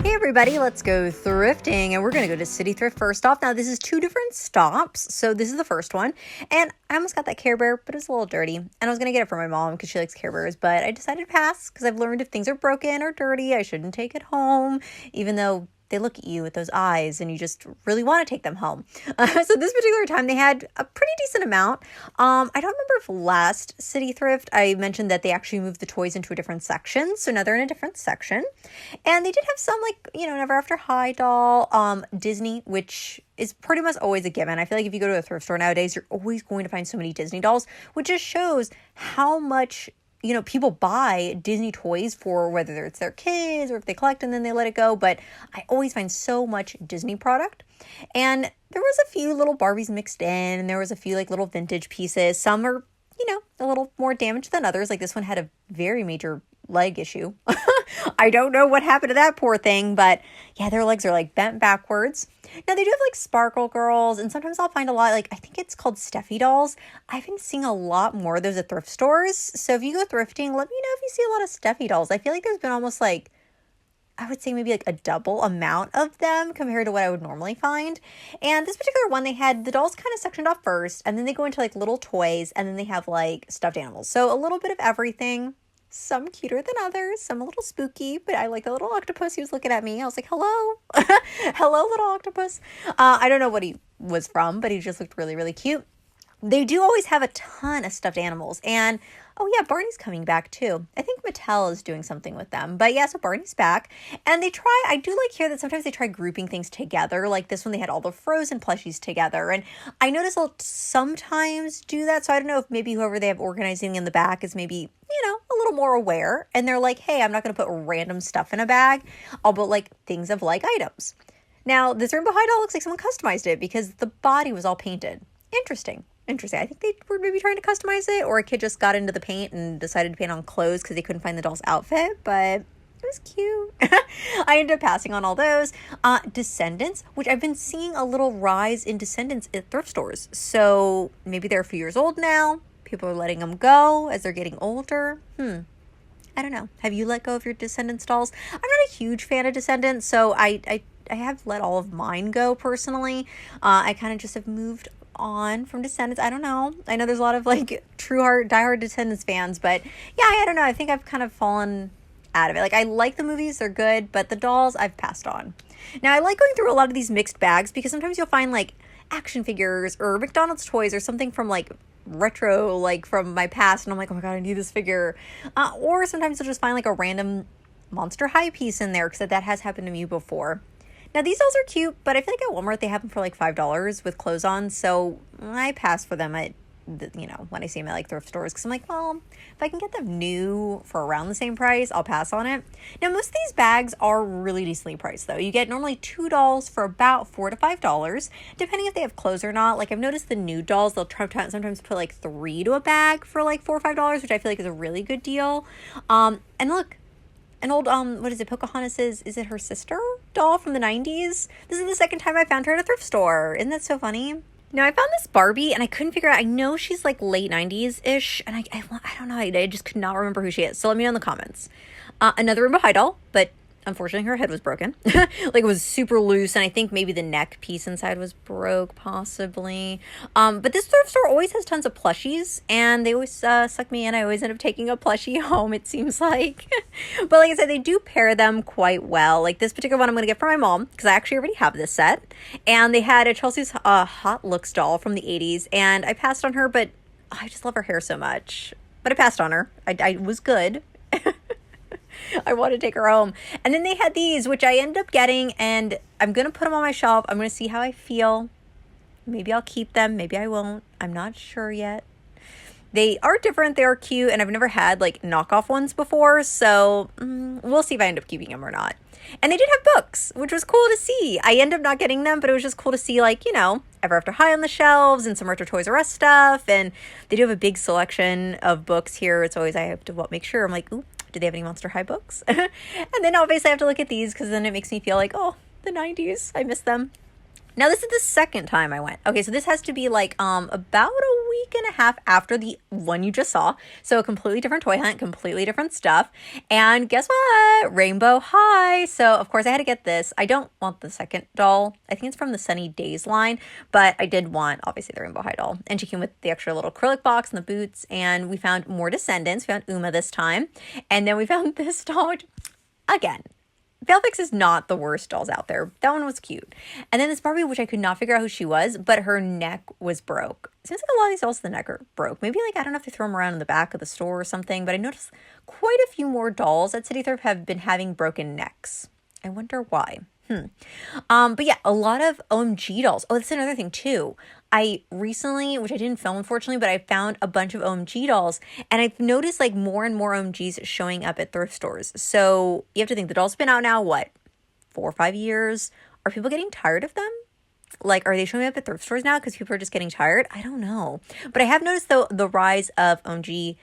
Hey everybody, let's go thrifting, and we're going to go to City Thrift first off. Now, this is two different stops, so this is the first one, and I almost got that Care Bear, but it was a little dirty, and I was going to get it for my mom because she likes Care Bears, but I decided to pass because I've learned if things are broken or dirty, I shouldn't take it home, even though they look at you with those eyes and you just really want to take them home. So this particular time they had a pretty decent amount. I don't remember if last City Thrift I mentioned that they actually moved the toys into a different section. So now they're in a different section. And they did have some Never After High doll, Disney, which is pretty much always a given. I feel like if you go to a thrift store nowadays, you're always going to find so many Disney dolls, which just shows how much people buy Disney toys for whether it's their kids or if they collect and then they let it go. But I always find so much Disney product. And there was a few little Barbies mixed in, and there was a few little vintage pieces. Some are, a little more damaged than others. Like this one had a very major leg issue. I don't know what happened to that poor thing, but yeah, their legs are bent backwards. Now they do have Sparkle Girls, and sometimes I'll find a lot, I think it's called Steffi dolls. I've been seeing a lot more of those at thrift stores. So if you go thrifting, let me know if you see a lot of Steffi dolls. I feel like there's been almost I would say maybe a double amount of them compared to what I would normally find. And this particular one, they had the dolls kind of sectioned off first, and then they go into little toys, and then they have stuffed animals. So a little bit of everything. Some cuter than others, some a little spooky, but I like the little octopus. He was looking at me. I was like, hello. Hello, little octopus. I don't know what he was from, but he just looked really, really cute. They do always have a ton of stuffed animals. And, oh yeah, Barney's coming back too. I think Mattel is doing something with them. But yeah, so Barney's back. And I do here that sometimes they try grouping things together. Like this one, they had all the Frozen plushies together. And I notice they'll sometimes do that. So I don't know if maybe whoever they have organizing in the back is maybe, a little more aware. And they're like, hey, I'm not going to put random stuff in a bag. I'll put things of items. Now, this Rainbow High doll looks like someone customized it because the body was all painted. Interesting. I think they were maybe trying to customize it, or a kid just got into the paint and decided to paint on clothes because they couldn't find the doll's outfit, but it was cute. I ended up passing on all those. Descendants, which I've been seeing a little rise in Descendants at thrift stores. So maybe they're a few years old now. People are letting them go as they're getting older. I don't know. Have you let go of your Descendants dolls? I'm not a huge fan of Descendants, so I have let all of mine go personally. I kind of just have moved on from Descendants. I don't know. I know there's a lot of diehard Descendants fans, but yeah, I don't know. I think I've kind of fallen out of it. I like the movies, they're good, but the dolls I've passed on. Now I like going through a lot of these mixed bags because sometimes you'll find action figures or McDonald's toys or something from retro, from my past, and I'm like, oh my god, I need this figure. Or sometimes you'll just find a random Monster High piece in there, because that has happened to me before. Now, these dolls are cute, but I feel like at Walmart they have them for $5 with clothes on, so I pass for them at, when I see them at thrift stores, because I'm like, well, if I can get them new for around the same price, I'll pass on it. Now, most of these bags are really decently priced, though. You get normally 2 dolls for about $4 to $5, depending if they have clothes or not. I've noticed the nude dolls, they'll sometimes put 3 to a bag for $4 or $5, which I feel like is a really good deal. And look, an old, what is it, Pocahontas is it her sister doll from the 90s? This is the second time I found her at a thrift store. Isn't that so funny? Now, I found this Barbie, and I couldn't figure out, I know she's late 90s-ish, and I don't know, I just could not remember who she is, so let me know in the comments. Another Rainbow High doll, but unfortunately her head was broken. It was super loose, and I think maybe the neck piece inside was broke, possibly. But this thrift store always has tons of plushies, and they always suck me in. I always end up taking a plushie home, it seems like. But like I said, they do pair them quite well. This particular one I'm going to get for my mom, because I actually already have this set. And they had a Chelsea's Hot Looks doll from the 80s, and I passed on her, but I just love her hair so much. But I passed on her. I was good. I want to take her home. And then they had these, which I ended up getting, and I'm going to put them on my shelf. I'm going to see how I feel. Maybe I'll keep them. Maybe I won't. I'm not sure yet. They are different. They are cute, and I've never had knockoff ones before, so we'll see if I end up keeping them or not. And they did have books, which was cool to see. I ended up not getting them, but it was just cool to see, Ever After High on the shelves and some retro Toys R Us stuff. And they do have a big selection of books here. It's always, I have to make sure. I'm ooh, do they have any Monster High books? And then obviously I have to look at these, because then it makes me feel oh, the 90s. I miss them. Now, this is the second time I went. Okay, so this has to be about a week and a half after the one you just saw. So a completely different toy hunt, completely different stuff. And guess what? Rainbow High. So of course I had to get this. I don't want the second doll. I think it's from the Sunny Days line, but I did want obviously the Rainbow High doll. And she came with the extra little acrylic box and the boots. And we found more descendants. We found Uma this time. And then we found this doll, which again, Veilfix is not the worst dolls out there. That one was cute. And then this Barbie, which I could not figure out who she was, but her neck was broke. It seems like a lot of these dolls, the neck are broke. Maybe like, I don't know if they throw them around in the back of the store or something, but I noticed quite a few more dolls at City Thrift have been having broken necks. I wonder why. But yeah, a lot of OMG dolls. Oh, that's another thing too. I recently, which I didn't film unfortunately, but I found a bunch of OMG dolls, and I've noticed like more and more OMGs showing up at thrift stores. So you have to think the doll's been out now, what, 4 or 5 years? Are people getting tired of them? Like, are they showing up at thrift stores now because people are just getting tired? I don't know. But I have noticed though the rise of OMG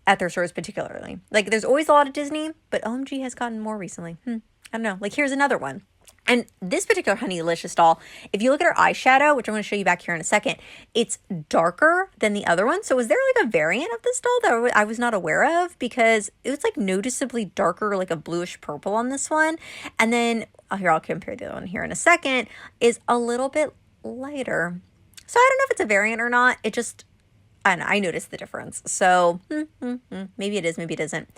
at thrift stores particularly. Like there's always a lot of Disney, but OMG has gotten more recently. I don't know. Like here's another one. And this particular Honeylicious doll, if you look at her eyeshadow, which I'm going to show you back here in a second, it's darker than the other one. So is there like a variant of this doll that I was not aware of? Because it was like noticeably darker, like a bluish purple on this one. And then, here, I'll compare the other one here in a second, is a little bit lighter. So I don't know if it's a variant or not. It just, I don't know, I noticed the difference. So maybe it is, maybe it isn't.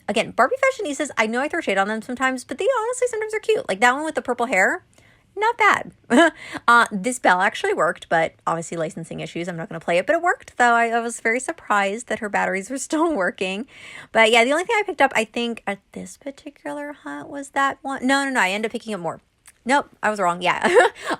Again, Barbie fashionistas, I know I throw shade on them sometimes, but they honestly sometimes are cute. Like that one with the purple hair, not bad. This bell actually worked, but obviously licensing issues. I'm not going to play it, but it worked, though. I was very surprised that her batteries were still working. But yeah, the only thing I picked up, I think, at this particular hunt was that one. No, I ended up picking up more. Nope, I was wrong. Yeah,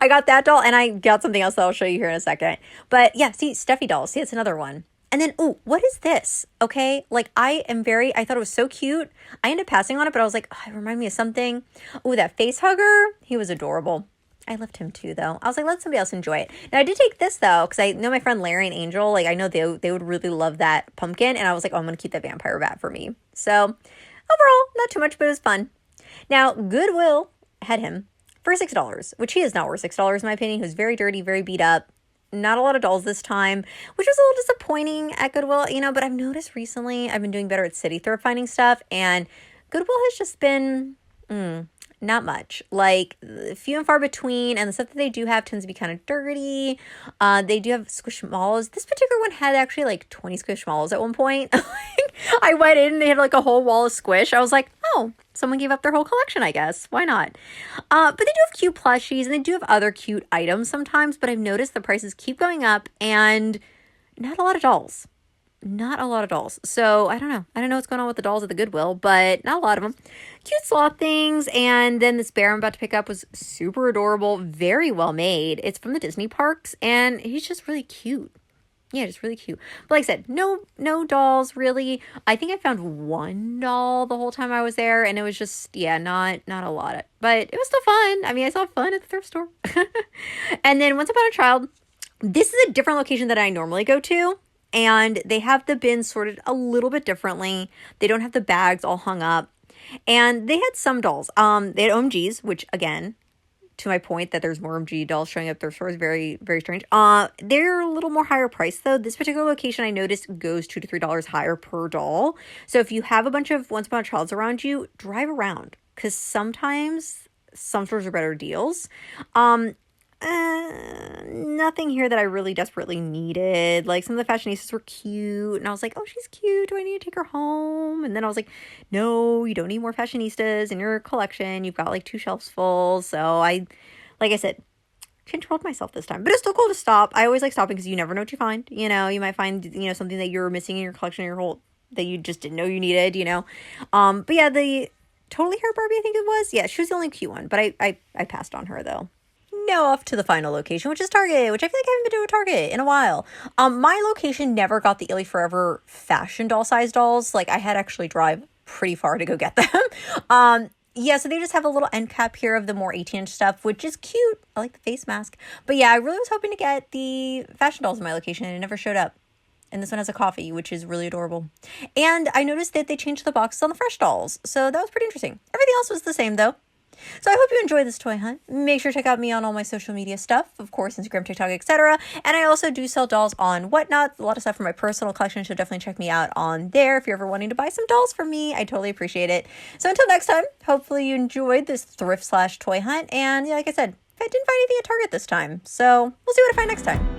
I got that doll, and I got something else that I'll show you here in a second. But yeah, see, Steffi dolls. See, it's another one. And then, oh, what is this? Okay, like I thought it was so cute. I ended up passing on it, but I was like, oh, it reminded me of something. Oh, that face hugger. He was adorable. I left him too, though. I was like, let somebody else enjoy it. Now, I did take this, though, because I know my friend Larry and Angel, like I know they would really love that pumpkin. And I was like, oh, I'm going to keep that vampire bat for me. So overall, not too much, but it was fun. Now, Goodwill had him for $6, which he is not worth $6 in my opinion. He was very dirty, very beat up. Not a lot of dolls this time, which was a little disappointing at Goodwill, but I've noticed recently I've been doing better at City Thrift finding stuff, and Goodwill has just been not much. Like few and far between, and the stuff that they do have tends to be kind of dirty. They do have Squishmallows. This particular one had actually like 20 Squishmallows at one point. I went in and they had like a whole wall of Squish. I was like, oh, someone gave up their whole collection, I guess. Why not? But they do have cute plushies and they do have other cute items sometimes, but I've noticed the prices keep going up and not a lot of dolls. Not a lot of dolls. So I don't know. I don't know what's going on with the dolls at the Goodwill, but not a lot of them. Cute sloth things. And then this bear I'm about to pick up was super adorable, very well made. It's from the Disney parks and he's just really cute. Yeah, just really cute. But like I said, no dolls really. I think I found one doll the whole time I was there, and it was just, yeah, not a lot. But it was still fun. I mean, I saw fun at the thrift store. And then Once Upon a Child, this is a different location that I normally go to, and they have the bins sorted a little bit differently. They don't have the bags all hung up, and they had some dolls. They had OMGs, which again, to my point that there's more OMG dolls showing up at their stores, very, very strange. They're a little more higher priced though. This particular location I noticed goes $2 to $3 higher per doll. So if you have a bunch of Once Upon a Childs around you, drive around because sometimes some stores are better deals. Nothing here that I really desperately needed. Like some of the fashionistas were cute and I was like, oh, she's cute. Do I need to take her home? And then I was like, no, you don't need more fashionistas in your collection. You've got like 2 shelves full. So like I said, controlled myself this time, but it's still cool to stop. I always like stopping because you never know what you find. You might find, something that you're missing in your collection, that you just didn't know you needed, But yeah, the Totally Hair Barbie, I think it was. Yeah, she was the only cute one, but I passed on her though. Now off to the final location, which is Target, which I feel like I haven't been to a Target in a while. My location never got the Illy Forever fashion doll size dolls. Like I had actually drive pretty far to go get them. Yeah, so they just have a little end cap here of the more 18-inch stuff, which is cute. I like the face mask. But yeah, I really was hoping to get the fashion dolls in my location and it never showed up. And this one has a coffee, which is really adorable. And I noticed that they changed the boxes on the fresh dolls. So that was pretty interesting. Everything else was the same though. So I hope you enjoyed this toy hunt. Make sure to check out me on all my social media stuff, of course, Instagram, TikTok, etc. And I also do sell dolls on Whatnot, a lot of stuff from my personal collection, so definitely check me out on there if you're ever wanting to buy some dolls from me. I totally appreciate it. So until next time, hopefully you enjoyed this thrift/toy hunt, and yeah, like I said, I didn't find anything at Target this time, so we'll see what I find next time.